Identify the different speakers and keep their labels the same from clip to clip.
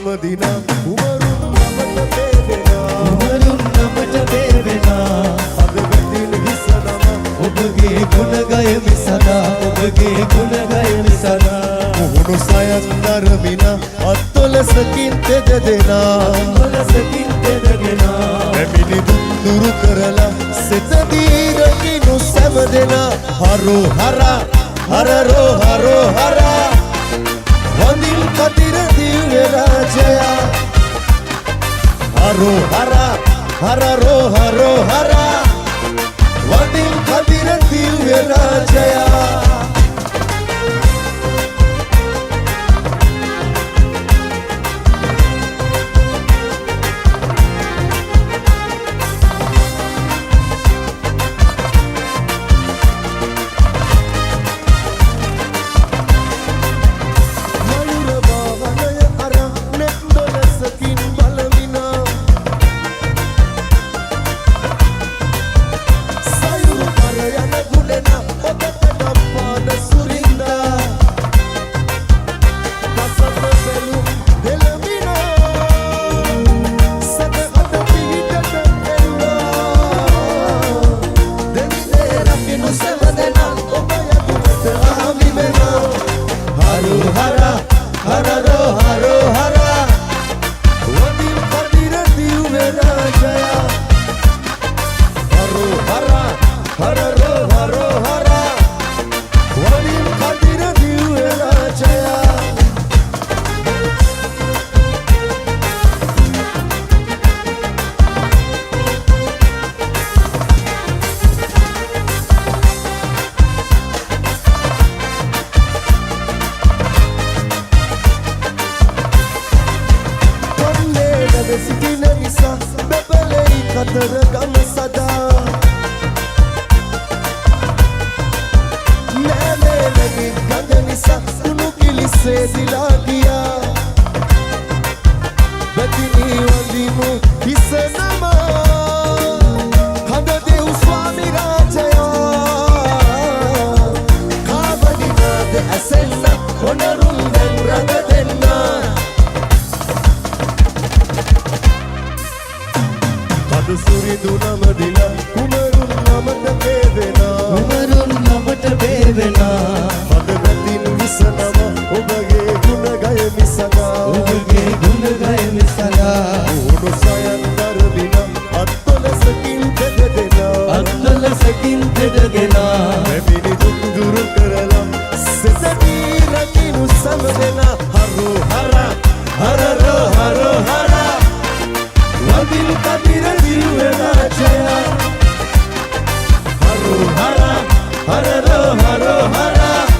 Speaker 1: නමදිනා කුමරුන් නමට වේදනා
Speaker 2: කුමරුන් නමට වේදනා
Speaker 1: අද වැදින හිස නම
Speaker 2: ඔබගේ ගුණ ගයමි සදා ඔබගේ ගුණ ගයමි සදා
Speaker 1: මුහුණු සයන් නරමිනා අත්වලසකින් තෙදෙනා
Speaker 2: අත්වලසකින් තෙදෙනා
Speaker 1: එමිනි දුරු කරලා සිත දීරකිනු සැමදෙනා හරෝ හරා හරරෝ හරෝ හරා වඳින් කතිර දිව්‍ය රාජයා හරෝ හරා හරරෝ හරෝ හරා වඳින් කතිර දිව්‍ය රාජයා සිටින නිසා බබලෙයි කතර ගම සදා නෑනෑනගේ ගඟ නිසා උණු කිලිසේ දිලා ගියා බැතිනී වඳිමු හිස නම හඳ දෙව් ස්වාමි රාජයා කාවඩිනාද ඇසෙන්න හොනරුන් දැන් රඟ දෙන්න සුරිදු නමදිලා කුමරුන් නමට වේදනා
Speaker 2: කුමරුන් නමට වේදනා
Speaker 1: මද වැදින් විස නම ඔබගේ ගුණ ගයමි සදා
Speaker 2: ඔබගේ ගුණ ගයමි සදා
Speaker 1: උණු සයන් දරමිනා අත්වලසකින් තෙදෙනා
Speaker 2: අත්වලසකින් තෙදෙනා
Speaker 1: එමිනි දුරු කරලා සිතදී රකිනු සමදෙනා හරෝ හරා හරරෝ හරෝ හරා වදින් කතිර දිව්‍ය රාජයා හරෝ හරා හරරෝ හරෝ හරා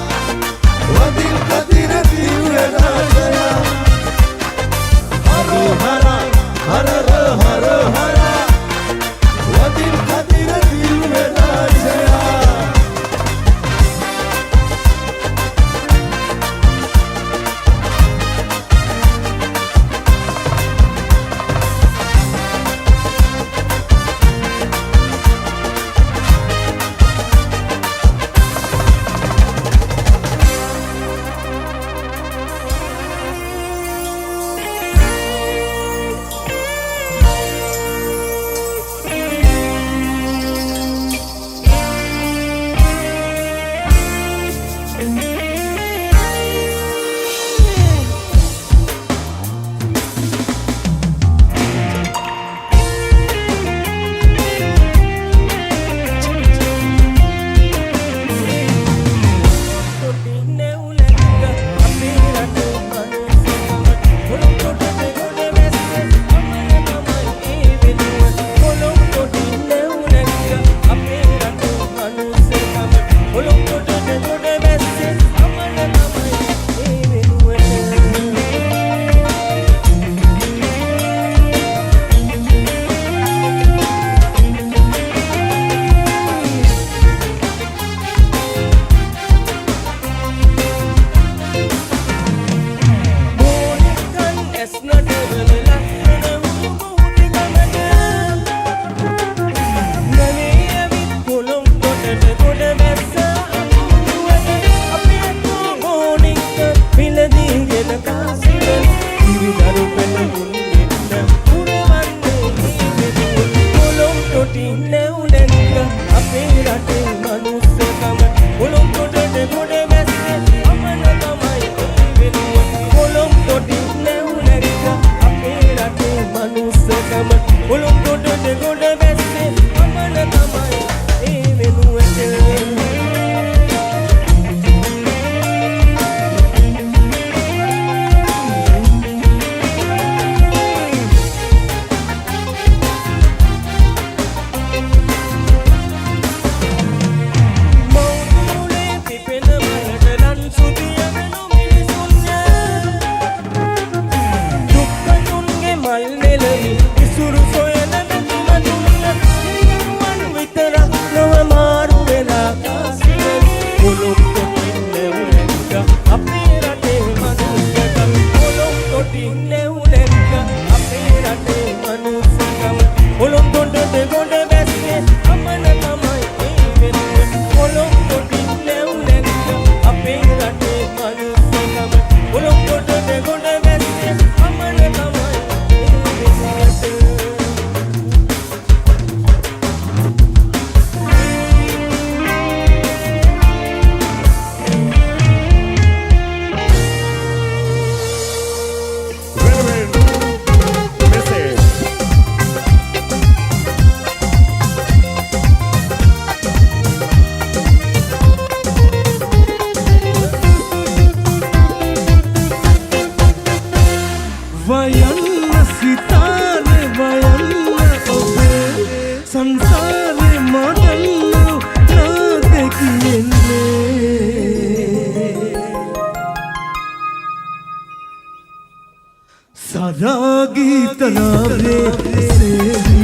Speaker 2: සරාගී තරාවේ සේවි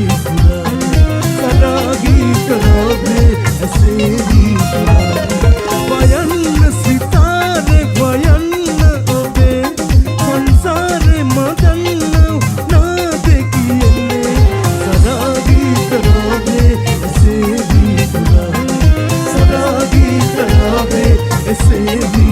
Speaker 2: සරාගී තරාවේ සේවි වයන්න සිතාරේ වයන්න ඔබේ සංසාරේ මදන්න නාදේ කියන්නේ සරාගී තරාවේ සේවි සරාගී තරාවේ සේවි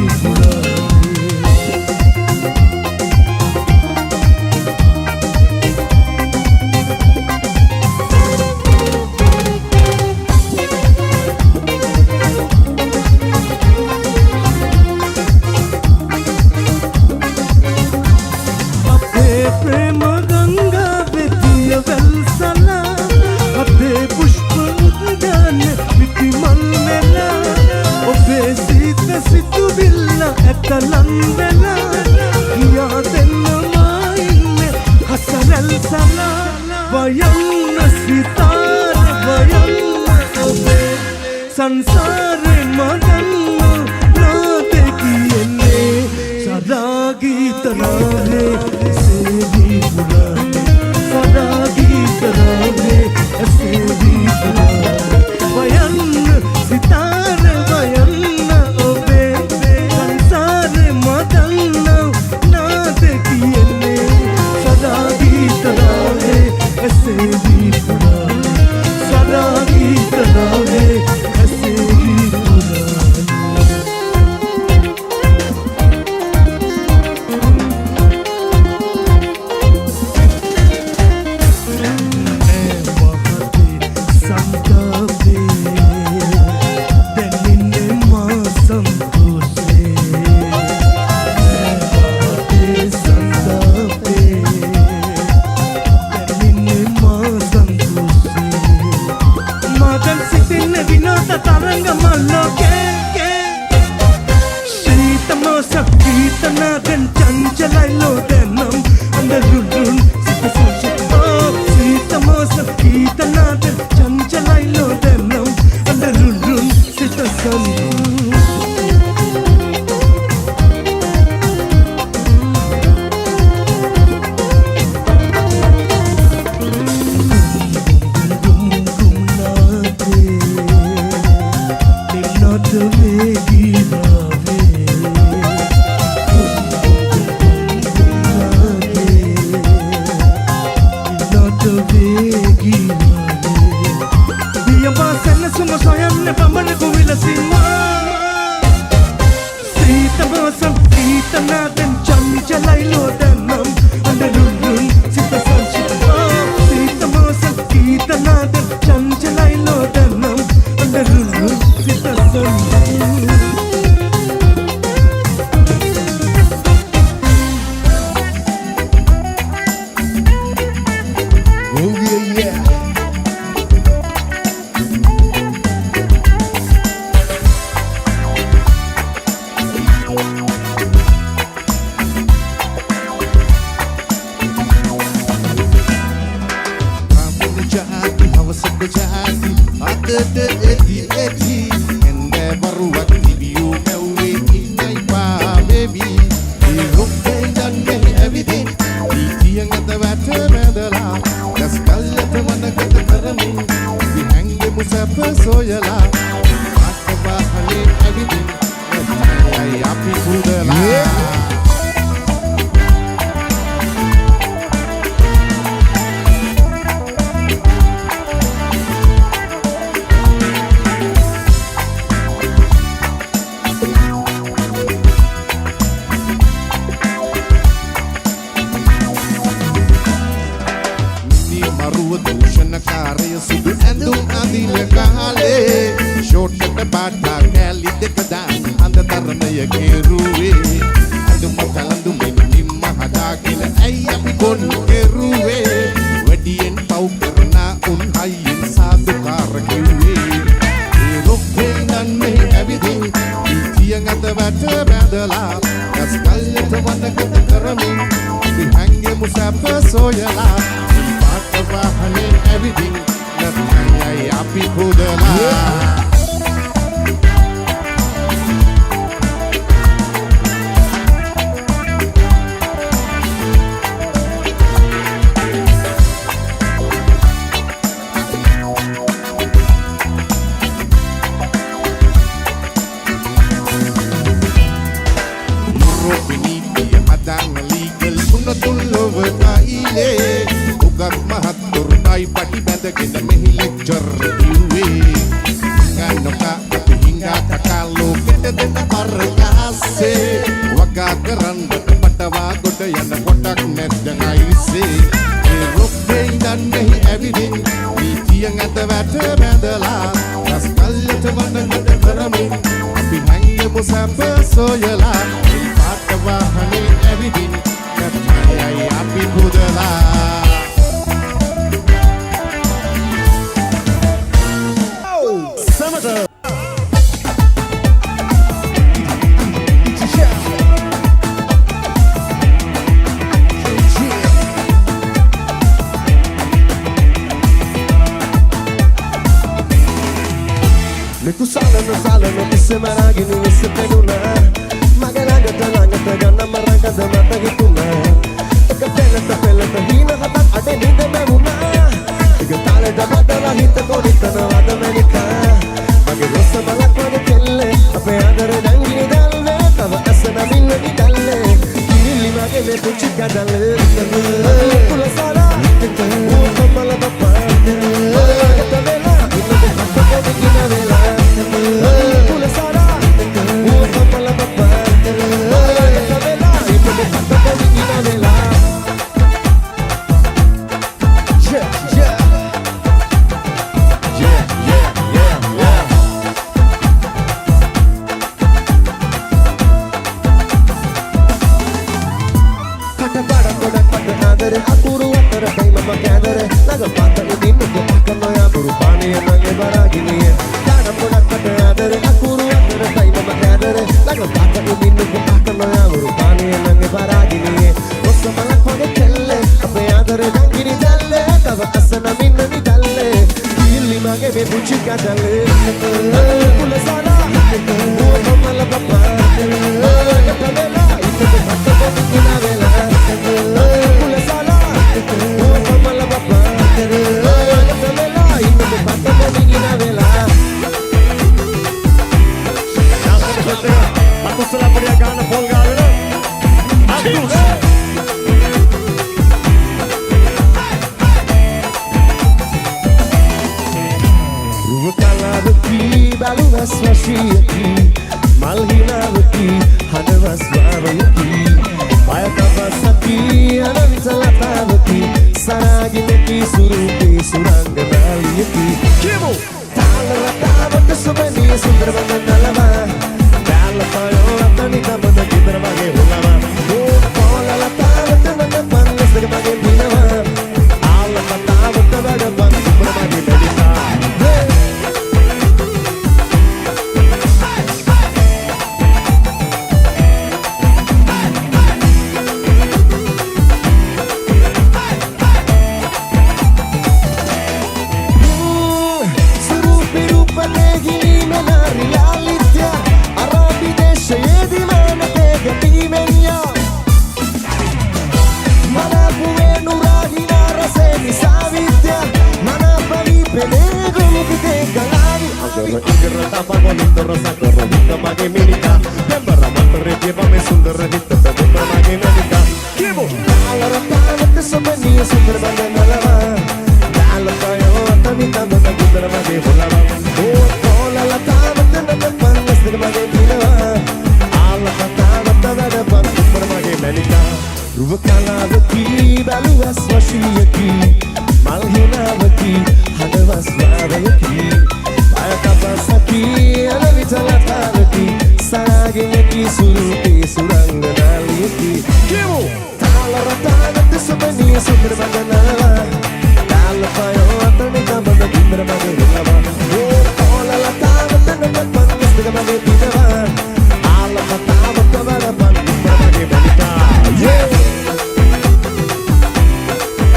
Speaker 2: संसारे मदन्ना नाते कियने सदागी तरावे सेवी पुराने सदागी तरावे सेवी पुराने वयन्न सितारे वयन्न ओबे संसारे मदन्ना नाते कियने सदागी तरावे सेवी पुराने सदागी तरावे
Speaker 3: කිව්වේ උගත් මහත් තුරුටයි පටි බැඳගෙන මෙහි ලෙක්චර් කිව්වේ ගන්නක අපි හිඟා කකා ලෝකෙට දෙන අරකාසේ වගා කරන්නට පටවා ගොඩ යන කොටක් නැද්ද අයිසේ ඒ රොක්කේ ඉඳන් මෙහි ඇවිදින් නීතියෙන් ඇත වැට බැඳලා රස් කල්යට වනකට කරමින් අපි හැංගෙමු සැප සොයලා ඒ පාට වාහනේ ඇවිදින් නැත්නම් අපි පුදලා
Speaker 1: Niku salano kisse maragini visse peduna Magalagata ganna maragada mata hituna Eka pelata hina hatat ade nida mevuna Eka taleta badala hita koditana vada menika Mage rossa malakwane kelle ape adare dangini dalle Tava asana minna ni dalle Kirilli mage ve puchika dalle Kula sala Uka mala bappa Eka vela Inna de hatta kodikina vela Kula sala Uka mala bappa Eka vela Inna de hatta kodikina vela Akuru atara kai mama kadare naga pata idinu ko akano ya buru pani nage baragini kana poda kata adare akuru atara kai mama kadare naga pata idinu ko akano ya buru pani nage baragini ossa malak pade kelle ape adare dangiri dalle tava asana minna ni dalle illi mage be puchi kadalle kula sala o mala papa kata vela ite patta ko kina vela kula sala o mala papa kata vela ite patta ko kina vela
Speaker 4: Aku salah perniagaan Polgara. Aku
Speaker 1: Rukalavaki baluwas washiyaki malhinavaki hadawas vavaki ayatavasaki anavitalatavaki saraginaki surupi suranganaliyaki
Speaker 4: Kimu.
Speaker 1: taalaratavata subani sundarvanganalava taalapayo atanita banda kidravage hulava polalatavata nanda pangasdagavage minava aalatatavata vadavan subramage medita Rukalavaki baluwas washiyaki malhinavaki hadawas vavaki ayatavasaki anavitalatavaki saraginaki surupi suranganaliyaki
Speaker 4: Kimu.
Speaker 1: taalaratavata subani sundarvanganalava taalapayo atanita banda kidravage hulava polalatavata nanda pangasdagavage minava aalatatavata vadavan subramage medita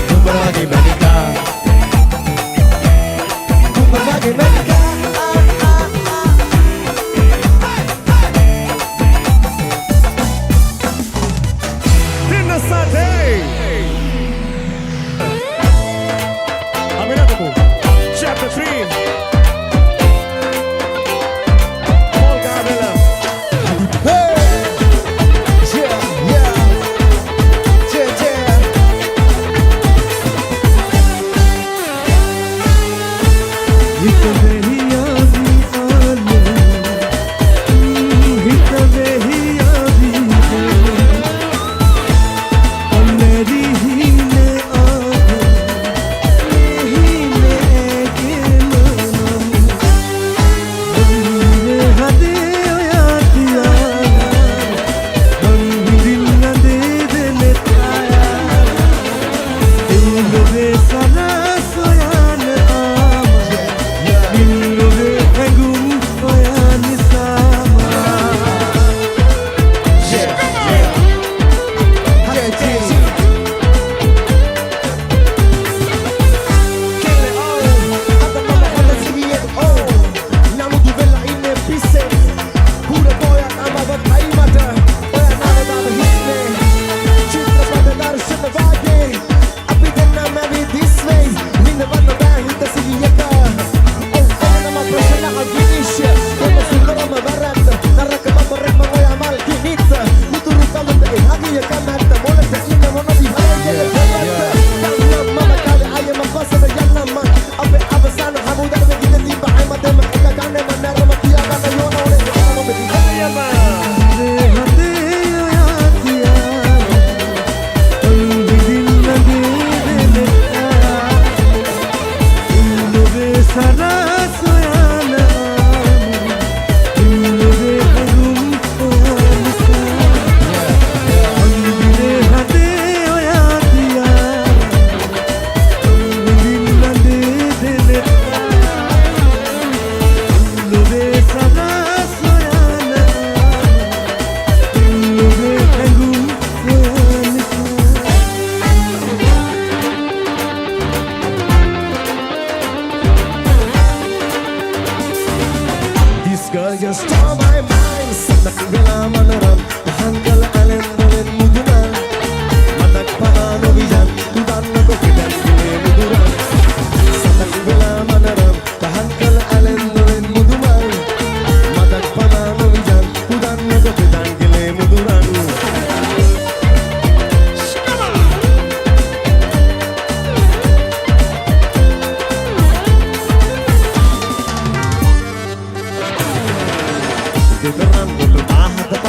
Speaker 1: Subramage medita Subramage medita
Speaker 4: Dinner Saturday. Aminatapu. Chapter 3. Polgara.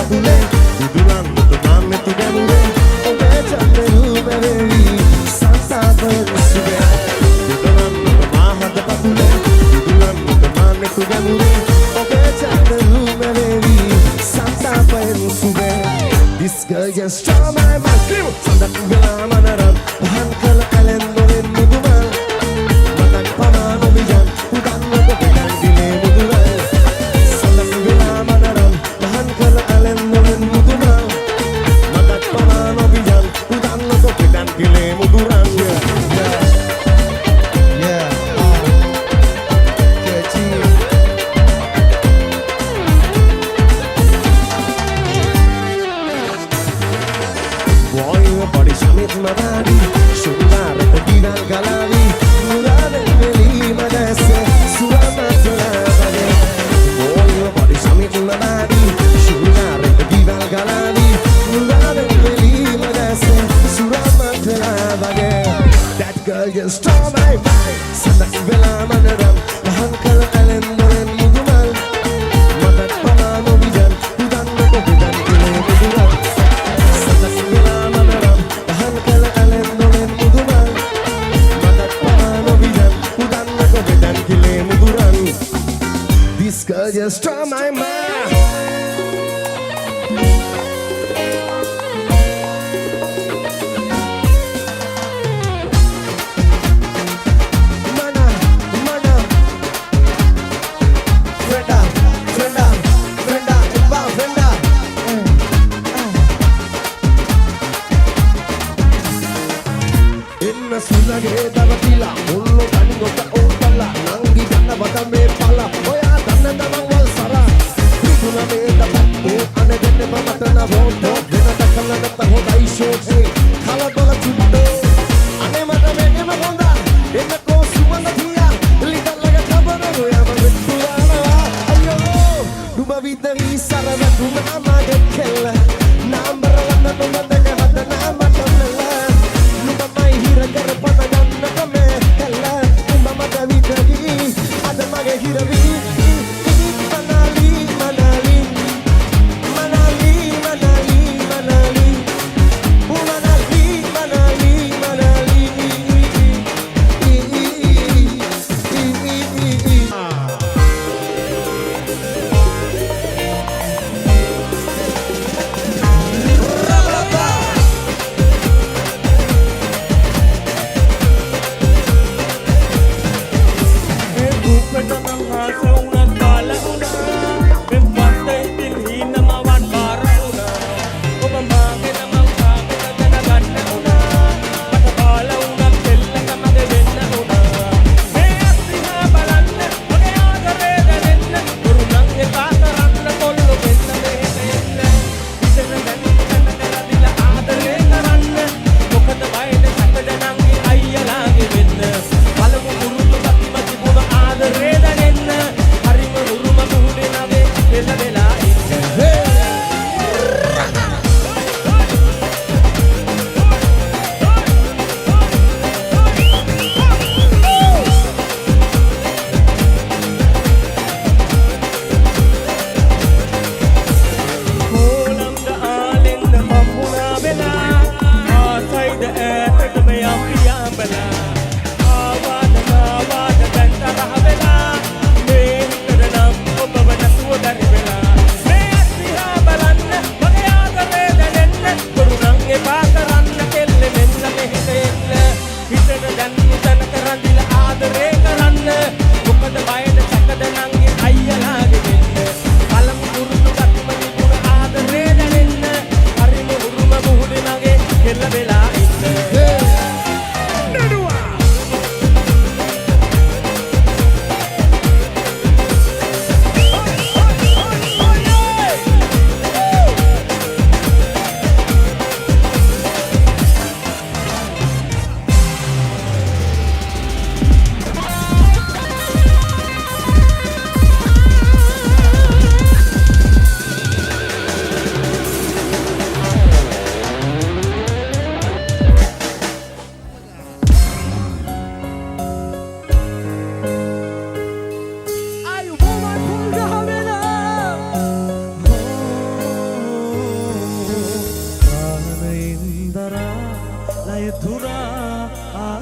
Speaker 1: පතුලේ බුදුරන්ට මාමෙතු ගැමුවේ ඔබේ චන්ද රූපෙවි සංසාපයෙන් සුවේ බුදුරන්ට මාහද පතුලේ බුදුරන්ට මාමෙතු ගැමුවේ ඔබේ චන්ද රූපෙවි සංසාපයෙන් සුවේ This girl just stole my mind සඳක් වෙලා මනරම් පහන් කළ කලෙන් දොරෙන් මුදුමල් මතක් පමා නොවියන් උදන්නක පෙටන් දිලේ මුදුරල් සඳක් වෙලා මනරම් පහන් කළ කලෙන් දොරෙන් මුදුමල් මතක් පමා නොවියන් උදන්නක පෙටන් දිලේ මුදුරල් Body Shamit Madani, Shundar, Divan Galavi, Muran and Veli Madase, Suramatula, your body Shamit Madani, Shundar, Divan Galavi, Muran and Veli Madase, Suramatula, that girl just stole my mind. Sadak Vela Manaram, Hankal Alan Moran Mugumal, Madat Pamano Vijan, Udan Moto Vijan, Mugumal. This girl just stole my mind. Mana, mana, Freda, Freda, Freda, Eva, Freda. Inna sulage davatila, ullo kanigota otala, nangi ganna badame pala, oya danna damawal sara. Piduna me davattu, ane denne mamatana voto, dena dakala natta hodai shoche, khala bola chutto, ane mata mene magonda, enna ko sumana thiya, lidalaga khabara goya mavettulana, ayyo, duba vidari sarava duna amage khella, naambara wanna nunga daga hadana matamela. Manali, Manali, Manali, Manali.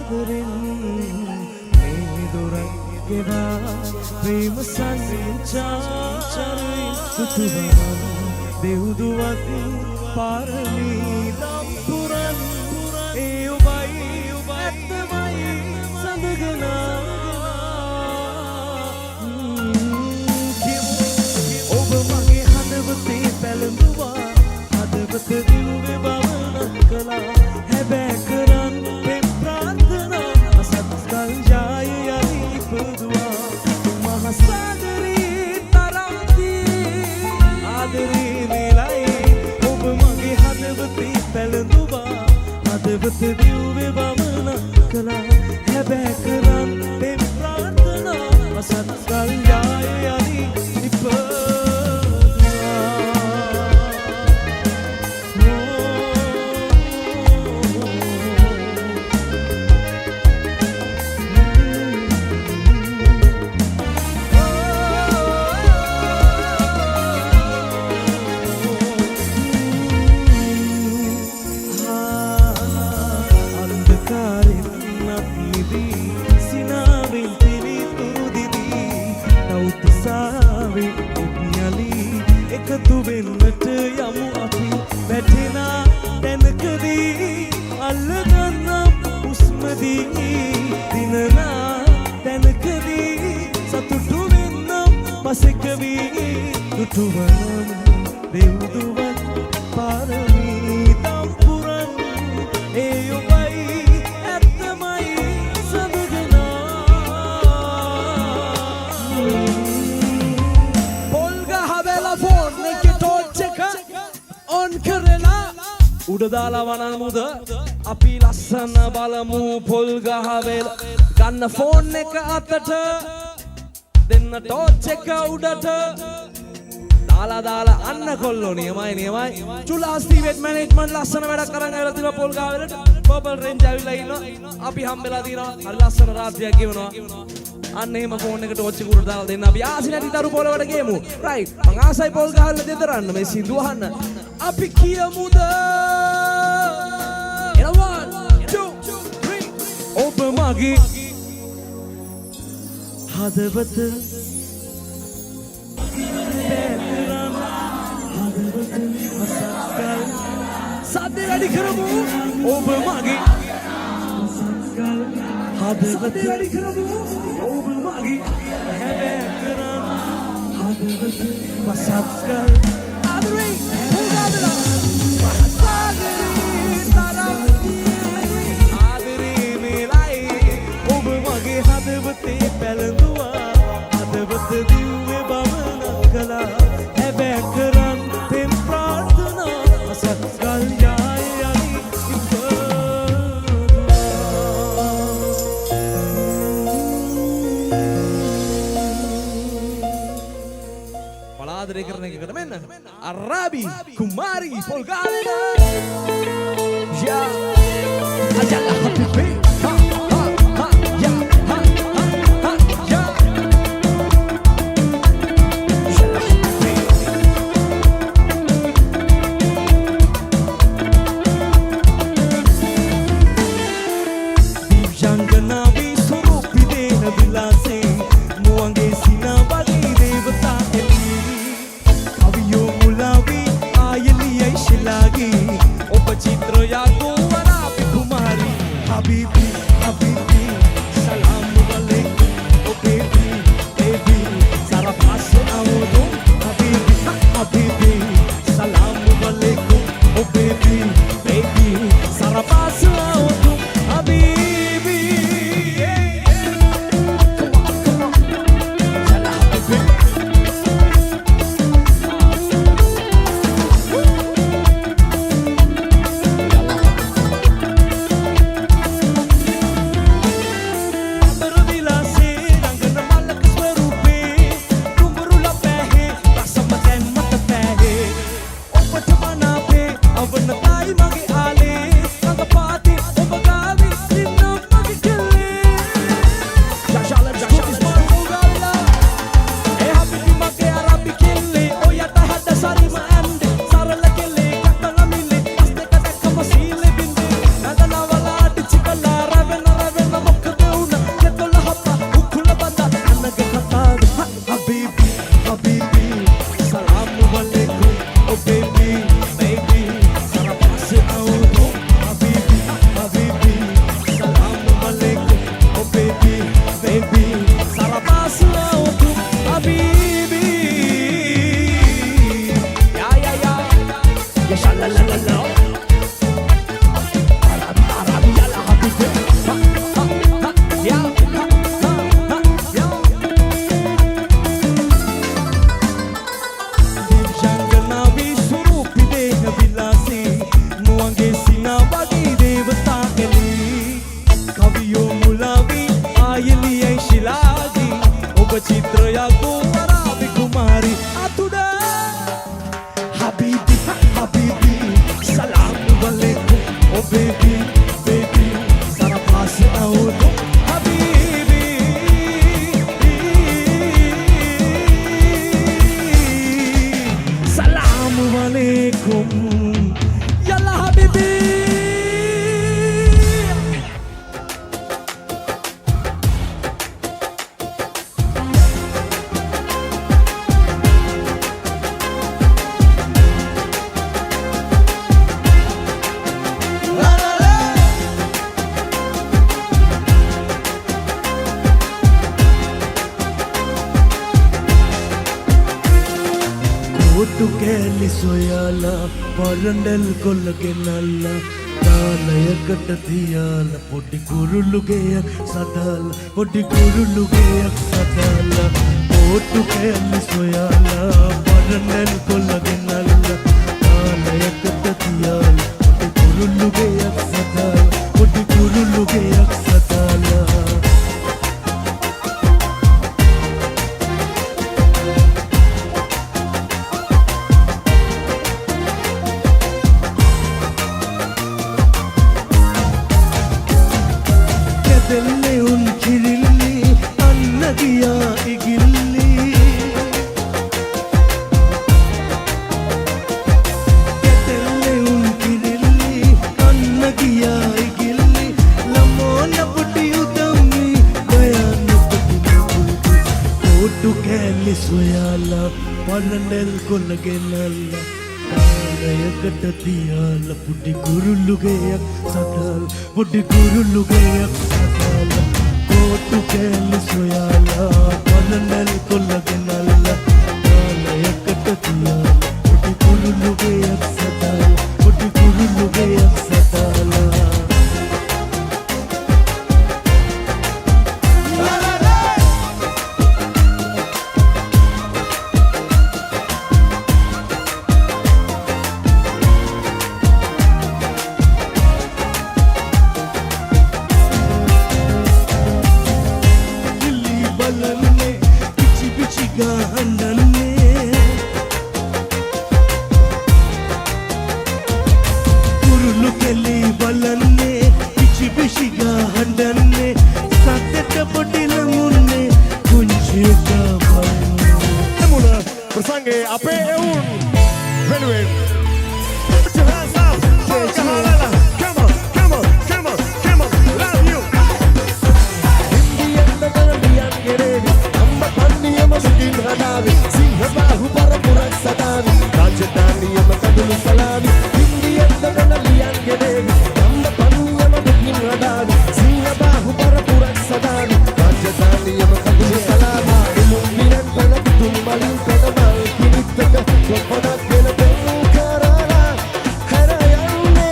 Speaker 2: ආදරෙන් මේ දොරක් ගෙවා ප්‍රේම සංචාරයෙන් සුතුවම දෙව්දුවත් පාරමී දම්පුරන් ඒ ඔබයි ඇත්තමයි සඳගනා ඔබ මගේ හදවතේ පැළඳුවා හදවත දිව්වේ බවනක් කළා හැබැයි කරන් පෙම් ප්‍රාර්ථනා අසත්කල් ජාය යලි ඉපදුවා මහසාගරේ තරම්දී ආදරේ මෙලයි ඔබ මගේ හදවතේ පැළඳුවා හදවත දිව්වේ බවනක් කළා හැබැයි කරන් පෙම් ප්‍රාර්ථනා අසත්කල් ජාය යලි ඉපදුවා එකතු වෙන්නට යමු අපි වැටෙනා තැනකදී අල්ලගන්නම් හුස්මදී දිනනා තැනකදී සතුටු වෙන්නම් පසෙකවී දුටුවනම් දෙව්දුවත් පාරමී දම්පුරන් ඒ ඔබයි ඇත්තමයි සඳගනා උඩ දාලා වනන් මුද අපි ලස්සන බලමු පොල් ගහවෙල ගන්න ෆෝන් එක අතට දෙන්න ටෝච් එක උඩට දාලා අන්න කොල්ලෝ නියමයි චුලාස්ති වෙට් මැනේජ්මන්ට් ලස්සන වැඩක් කරන් ආවලා තියෙනවා පොල් ගහවෙලට පර්පල් රේන්ජ් ආවිලා ඉන්නවා අපි හම්බෙලා තියෙනවා හරි ලස්සන රාත්‍රියක් ගෙවනවා අන්න එහෙම ෆෝන් එකට ටෝච් එක උඩට දාලා දෙන්න අපි ආසි නැති දරු පොළවට ගේමු රයිට් මං ආසයි පොල් ගහවෙල දෙදරන්න මේ සින්දු අහන්න අපි කියමුද in a 1 2 3 ඔබ මගේ හදවත සද්දේ වැඩි කරමු ඔබ මගේ හදවත වැඩි කරමු ඔබ මගේ හැබැයි කරමු හදවත මසක්කල් ආදරේ පුගාදලා මහසාගරේ තරම්දී ආදරේ මෙලයි ඔබ මගේ හදවතේ පැළඳුවා හදවත දිව්වේ බවනක් කළා හැබැයි කරන් පෙම් ප්‍රාර්ථනා අසත්කල් ජාය යලි ආදරේ කරන එකකට මෙන්න අරාබි කුමාරි පොල් ගහවෙල යා අජල්ලා හබිබි
Speaker 5: Kotu keli soyala parandal kollage nalla තාලයකට තියාලා පොඩි කුරුල්ලුගේයක් සදාලා පොඩි කුරුල්ලුගේයක් සදාලා කොටු කැලි සොයාලා පරණල් කොල්ලගේ නල්ලා තාලයකට තියාලා පොඩි කුරුල්ලුගේයක් සදාලා පොඩි කුරුල්ලුගේයක් සදාලා Delle un kirilli anna diya igilli Delle un kirilli anna diya igilli lamona putti udammi bayanu putti kotu keli soyala parandel kollage nalla තාලයකට තියාලා පුඩි කුරුල්ලුගේයක් සදාලා පුඩි කුරුල්ලුගේයක් සදාලා කොටු කැලි සොයාලා පරණල් කොල්ලගේ නල්ලා තාලයකට තියාලා පුඩි කුරුල්ලුගේයක් සදාලා පුඩි කුරුල්ලුගේයක් සදාලා
Speaker 4: Bersange ape eun venuin put your hands up come on come on come on come on come on love you
Speaker 1: Indian Colombian gerevi amba panniyama sukin hadavi sinha bahu parapurak sadavi rajadaniyama kadulu salavi Indian Colombian gerevi amba panniyama sukin hadavi sinha bahu parapurak sadavi rajadaniyama kadulu salavi ilummiran palatum malin kadamal kinittaka kopadak vela denu karala harayanne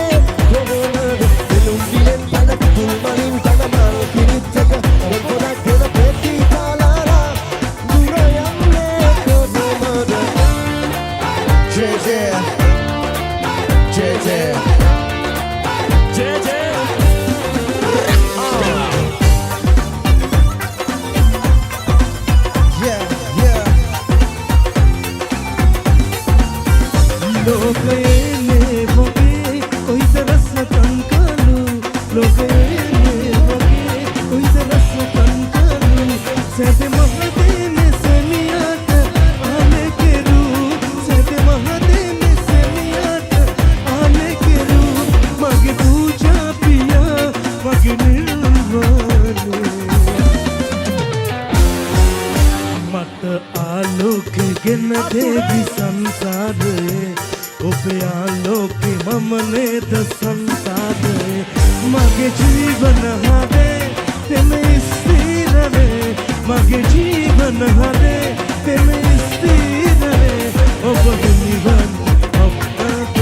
Speaker 1: kogonad ilummiran palatum malin kadamal kinittaka kopadak vela peti talala durayanne kogonad
Speaker 4: JJ JJ JJ
Speaker 5: Lokayene voge koi taras kankalu Lokayene voge koi taras kankalu Sete mahade me semiyata aale keru Sete mahade me semiyata aale keru Mage pooja piya mage nirvane Mata aaloke gena devi sansare ඔබේ ආලෝකේ මම නේද සංසාරේ මගේ ජීවන හදේ තෙම ස්ථිරවේ මගේ ජීවන හදේ තෙම ස්ථිරවේ ඔබ නිවන් අපට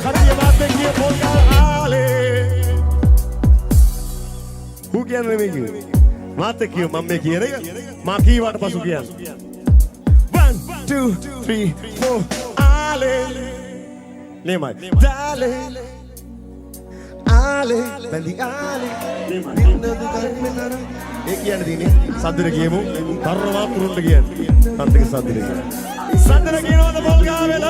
Speaker 4: කඩිය මාත් එක්කිය පොල්ගල් ආලේ. Who කියන්නේ මේ කිව්වේ? මාත් එක්කිය මම මේ කියන එක. මා කීවට පසු කියන්නේ. 1 2 3 4 ආලේ. Neemai. Darling.
Speaker 1: ආලේ බැඳි ආලේ නින්ද දුකක් මෙතන
Speaker 4: ඒ කියන්නේ දිනේ සද්දට කියමු තරුණ මාතුරුන්ට කියන්නේ සද්දක සද්දට කියන්නේ සද්දට කියනවාද පොල්ගාවෙල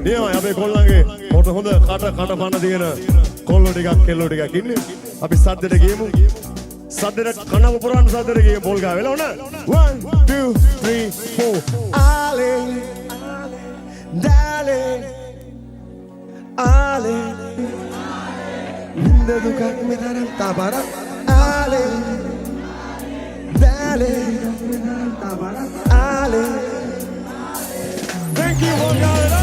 Speaker 4: නියමයි අපේ කොල්ලන්ගේ මොට හොඳ කට පන තියෙන කොල්ලෝ ටිකක් කෙල්ලෝ ටිකක් ඉන්නේ අපි සද්දට කියමු සද්දට කනව පුරාන සද්දට කියමු පොල්ගාවෙල ඕන 1 2 3 4
Speaker 1: ආලේ darling ආලේ නින්ද දුකක් මෙතන තාබර ආලේ darling ආලේ
Speaker 4: thank you පොල්ගාවෙල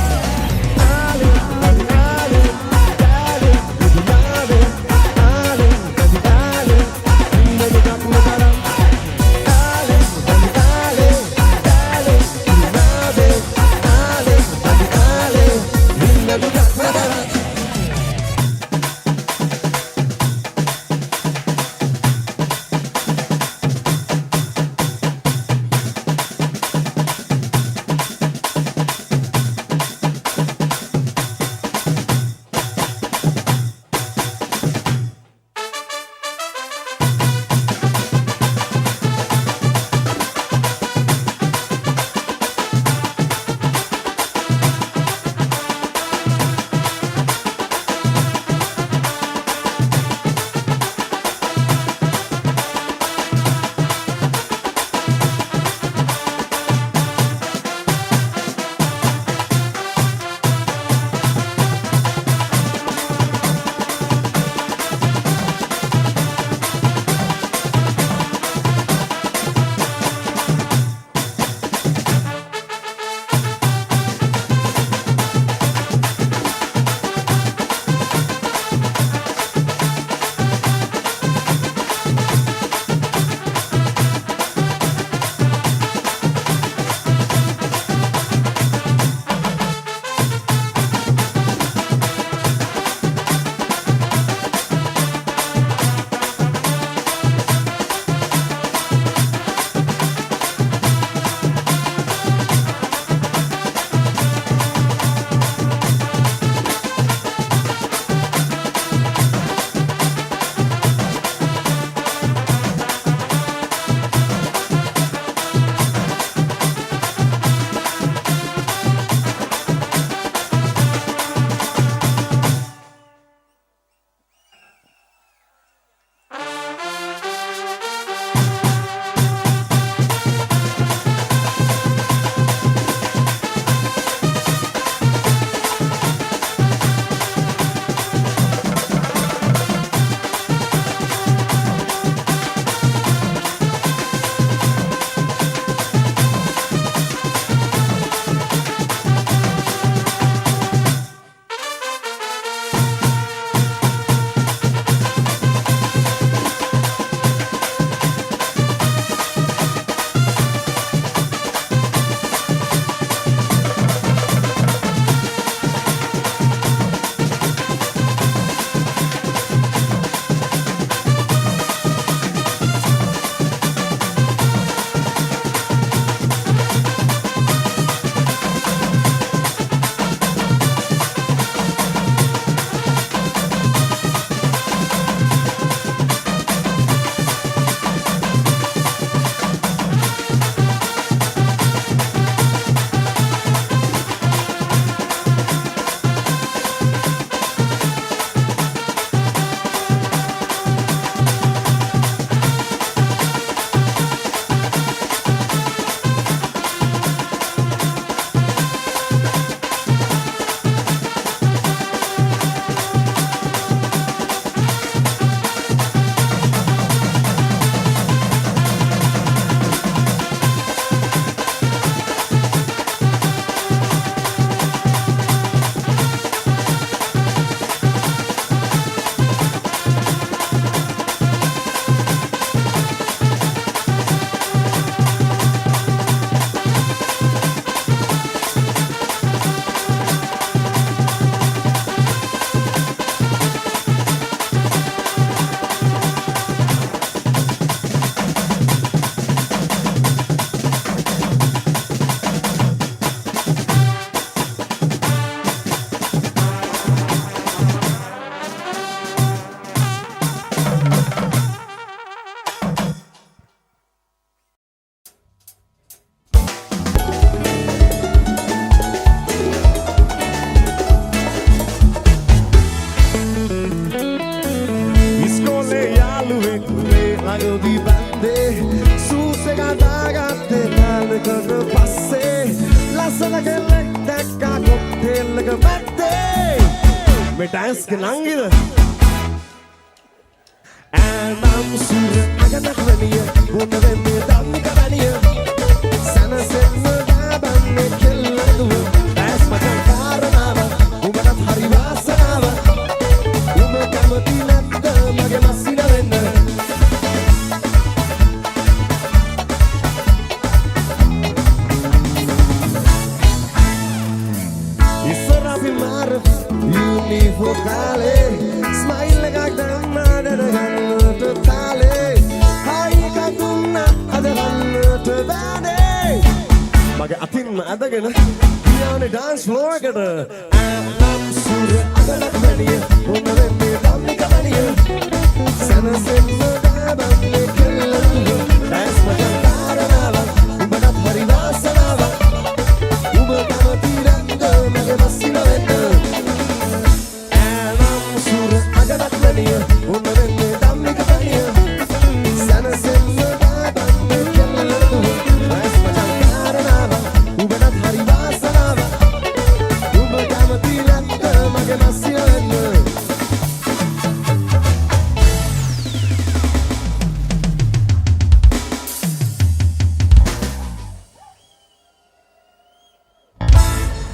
Speaker 4: ගඟ මැද්දේ මේ ඩෑන්ස් එක නංගිද ඇනම් සුර අගනක් වනිය වුණ වෙන්නේ දම්මික වනිය සනසෙන්න ගාබන්නේ කෙල්ලදුව ඩෑන්ස් මචන් කාරණාව උඹටත් හරි වාසනාව උඹ කැමති නැත්ද මගේ මස්සින වෙන්න Vocale, smile like the mother to tale. Hi, Katuna, other one to bade. Maga atin adagana, be on the dance floor. Get I'm Sura, other like Mania, Una Remy, Dominic Mania. Sana Simba, that's my Karanava, but not Harivasanava. Uber Kamatira, Magasina.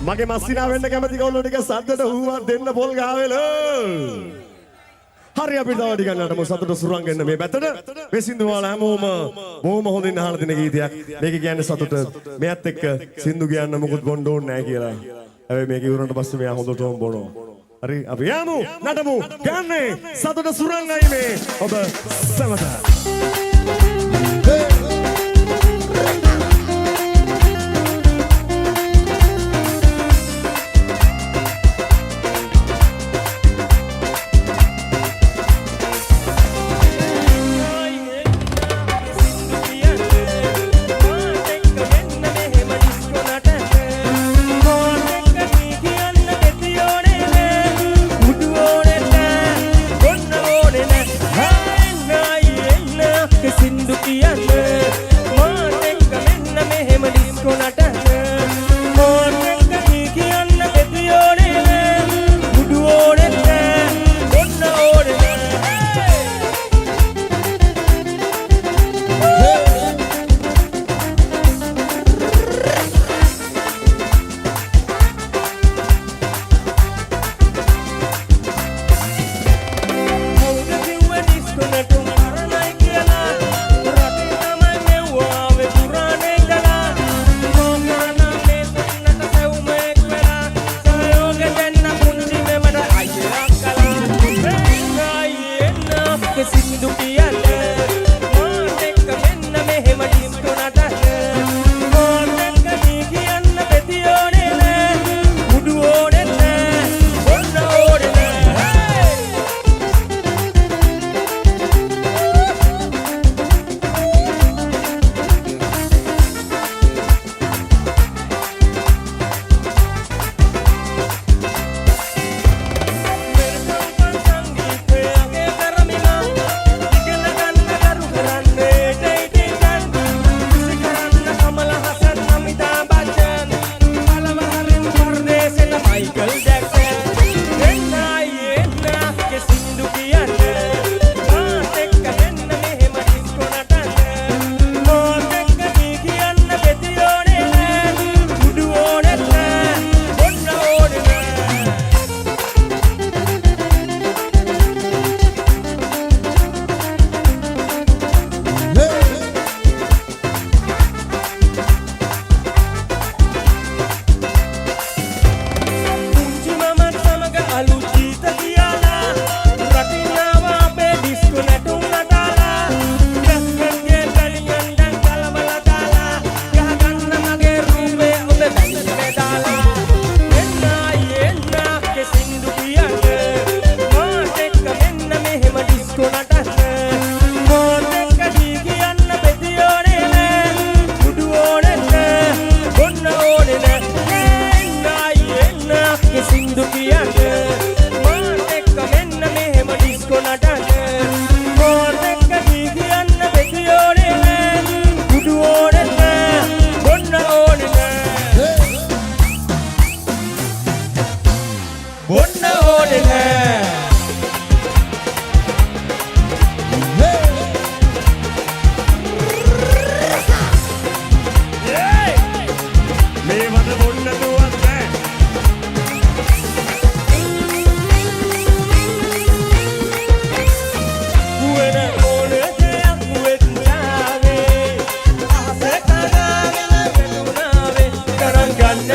Speaker 4: මගේ මස්සිනා වෙන්න කැමති කවුරු ටික සද්දට හුවා දෙන්න පොල් ගාවෙල. හරි අපි තව ටිකක් නටමු සතුට සුරංගෙන්න මේ පැත්තට. මේ සින්දු වල හැමෝම බොහොම හොඳින් අහලා දෙන ගීතයක්. මේක කියන්නේ සතුට. මෙයත් එක්ක සින්දු කියන්න මොකුත් බොන්න ඕනේ නැහැ කියලා. හැබැයි මේක ඉවරනට පස්සේ මෙයා හොඳටම බොනවා. හරි අපි යමු නටමු ගන්නේ සතුට සුරංගයි මේ ඔබ සමට.
Speaker 6: Hey,
Speaker 2: බොන්න ඕනේ නෑ
Speaker 4: මේ වද බොන්න දුවත් නෑ
Speaker 2: වෙන ඕනේ දෙයක් වෙන්නාවේ ආස කරගෙන වෙනුනාවේ කරන් ගන්න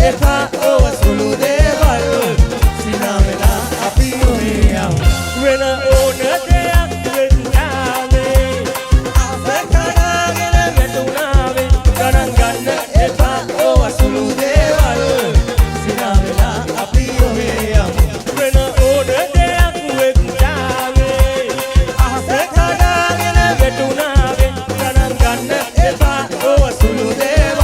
Speaker 2: එපා ඔව සුළු දේවල් සිනා වෙලා අපි ඔයේ යමු වෙන ඕනේ දෙයක් වෙන්නාවේ ආස කරගෙන වෙනුනාවේ කරන් ගන්න එපා ඔව සුළු දේවල් සිනා වෙලා අපි ඔයේ යමු වෙන ඕනේ දෙයක් සුළු දේවල්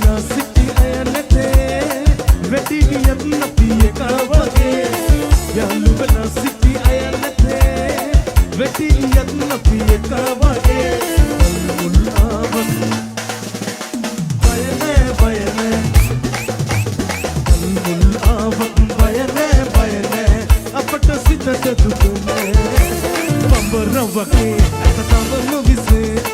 Speaker 5: වෙලා සිටි අය නැතේ වෙටි ගියත් නැති එක වගේ යාළු වෙලා සිටි අය නැතේ වෙටි ගියත් නැති එක වගේ මුල් ආවත් බය නෑ මුල් ආවත් බය නෑ අපට සිතට දුක නෑ බඹර වගේ අතතම නොවිසේ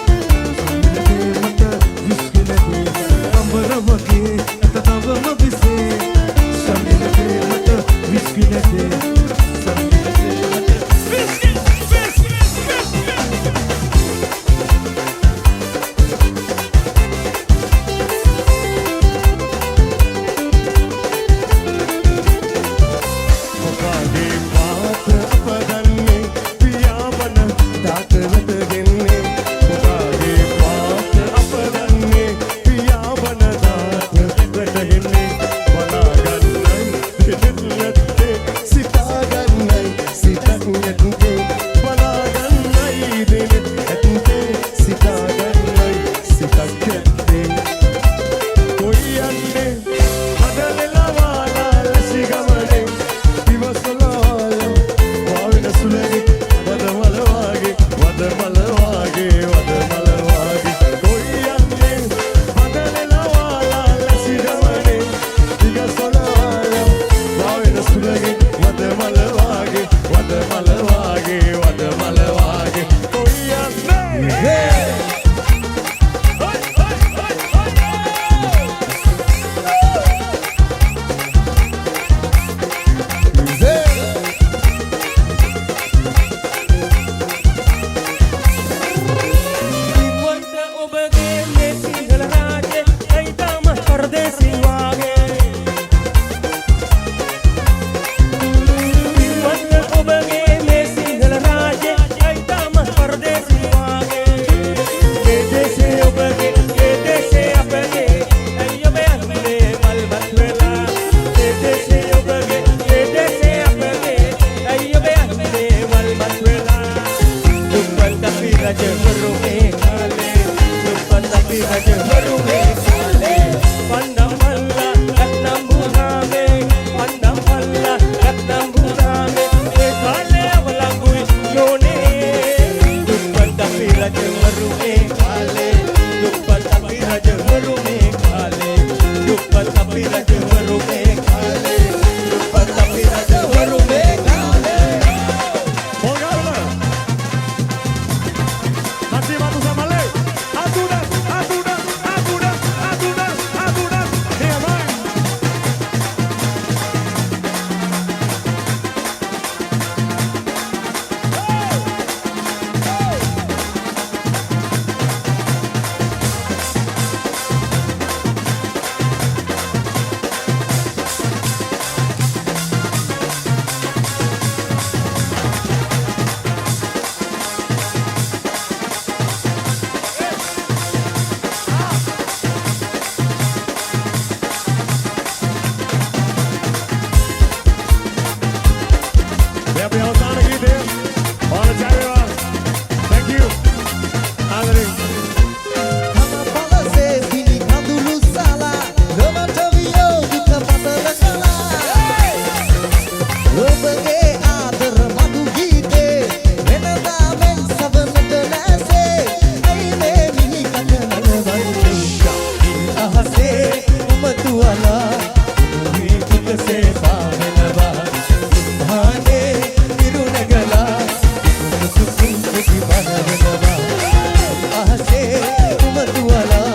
Speaker 1: Ahase umatuala,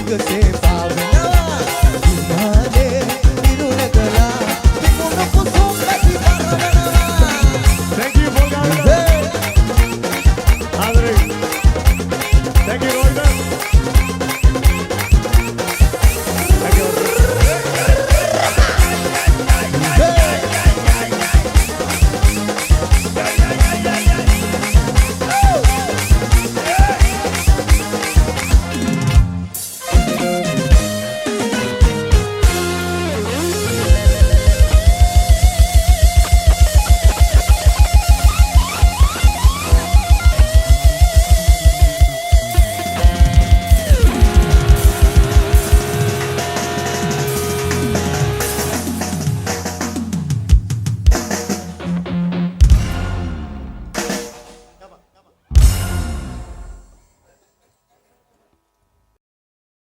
Speaker 1: di se pavna.